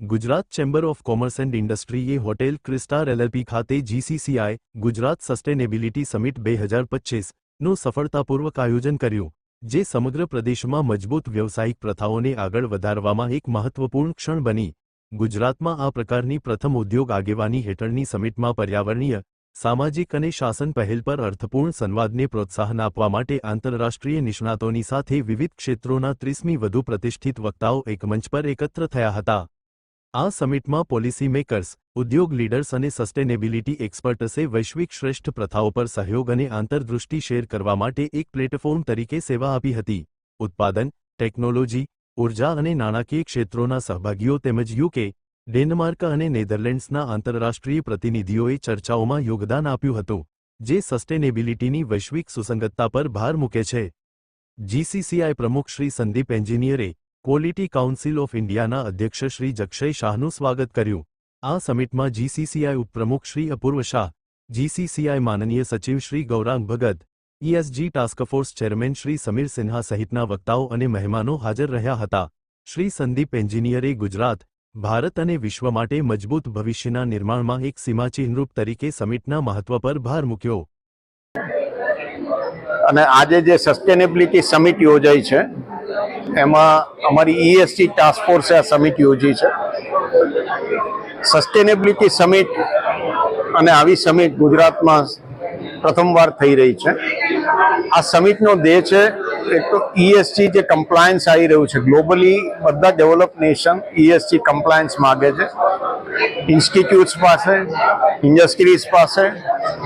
Gujarat chamber of commerce and ઇન્ડસ્ટ્રીએ hotel ક્રિસ્ટાર LLP ખાતે જીસીસીઆઈ ગુજરાત સસ્ટેનેબિલિટી સમિટ 2025નું સફળતાપૂર્વક આયોજન કર્યું, જે સમગ્ર પ્રદેશમાં મજબૂત વ્યવસાયિક પ્રથાઓને આગળ વધારવામાં એક મહત્વપૂર્ણ ક્ષણ બની। ગુજરાતમાં આ પ્રકારની પ્રથમ ઉદ્યોગ આગેવાની હેઠળની સમિટમાં પર્યાવરણીય, સામાજિક અને શાસન પહેલ પર અર્થપૂર્ણ સંવાદને પ્રોત્સાહન આપવા માટે આંતરરાષ્ટ્રીય નિષ્ણાતોની સાથે વિવિધ ક્ષેત્રોના 30મી વધુ પ્રતિષ્ઠિત વક્તાઓ એક મંચ પર એકત્ર થયા હતા। આ સમિટમાં પોલિસી મેકર્સ, ઉદ્યોગ લીડર્સ અને સસ્ટેનેબિલિટી એક્સપર્ટ્સે વૈશ્વિક શ્રેષ્ઠ પ્રથાઓ પર સહયોગ અને આંતરદૃષ્ટિ શેર કરવા માટે એક પ્લેટફોર્મ તરીકે સેવા આપી હતી। ઉત્પાદન, ટેકનોલોજી, ઉર્જા અને નાણાકીય ક્ષેત્રોના સહભાગીઓ તેમજ યુકે, ડેનમાર્ક અને નેધરલેન્ડ્સના આંતરરાષ્ટ્રીય પ્રતિનિધિઓએ ચર્ચાઓમાં યોગદાન આપ્યું હતું, જે સસ્ટેનેબિલિટીની વૈશ્વિક સુસંગતતા પર ભાર મૂકે છે। જીસીસીઆઈ પ્રમુખ શ્રી સંદીપ એન્જિનિયરે ક્વોલિટી કાઉન્સિલ ઓફ ઇન્ડિયાના અધ્યક્ષ શ્રી જક્ષય શાહનું સ્વાગત કર્યું। આ સમિટમાં જીસીસીઆઈ ઉપપ્રમુખ શ્રી અપૂર્વ શાહ, જીસીસીઆઈ માનનીય સચિવ Shri Gaurang Bhagat, ESG task force chairman Shri Sameer Sinha સહિતના વક્તાઓ અને મહેમાનો હાજર રહ્યા હતા। શ્રી સંદીપ એન્જિનિયરે ગુજરાત, ભારત અને વિશ્વ માટે મજબૂત ભવિષ્યના નિર્માણમાં એક સીમાચિહ્નરૂપ તરીકે સમિટના મહત્વ પર ભાર મૂક્યો। અને આજે જે સસ્ટેનેબિલિટી સમિટ યોજાઈ છે એમાં અમારી ESG ટાસ્ક ફોર્સે આ સમિટ યોજી છે। સસ્ટેનેબિલિટી સમિટ અને આવી સમિટ ગુજરાતમાં પ્રથમવાર થઈ રહી છે। આ સમિટનો ધ્યેય છે એક તો ESG જે કમ્પ્લાયન્સ આવી રહ્યું છે ગ્લોબલી, બધા ડેવલપ નેશન ESG કમ્પ્લાયન્સ માગે છે। ઇન્સ્ટિટ્યૂટ્સ પાસે, ઇન્ડસ્ટ્રીઝ પાસે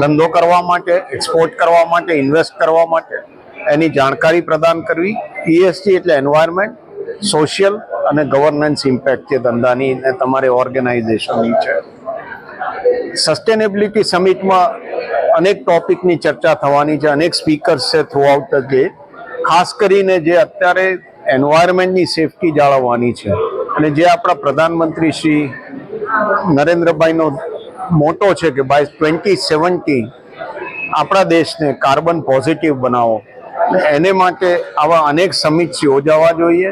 ધંધો કરવા માટે, એક્સપોર્ટ કરવા માટે, ઇન્વેસ્ટ કરવા માટે એની જાણકારી પ્રદાન કરવી। ESG એટલે એન્વાયરમેન્ટ, સોશિયલ અને ગવર્નન્સ ઇમ્પેક્ટ જે ધંધાની ને તમારે ઓર્ગેનાઇઝેશનની છે। સસ્ટેનેબિલિટી સમિટમાં અનેક ટોપિકની ચર્ચા થવાની છે, અનેક સ્પીકર્સ છે થ્રુ આઉટ ધ ડે। ખાસ કરીને જે અત્યારે એન્વાયરમેન્ટની સેફટી જાળવવાની છે અને જે આપણા પ્રધાનમંત્રી શ્રી નરેન્દ્રભાઈનો મોટો છે કે બાય 2070 આપણા દેશને કાર્બન પોઝિટિવ બનાવો, એને માટે આવા અનેક સમિટ્સ યોજાવા જોઈએ।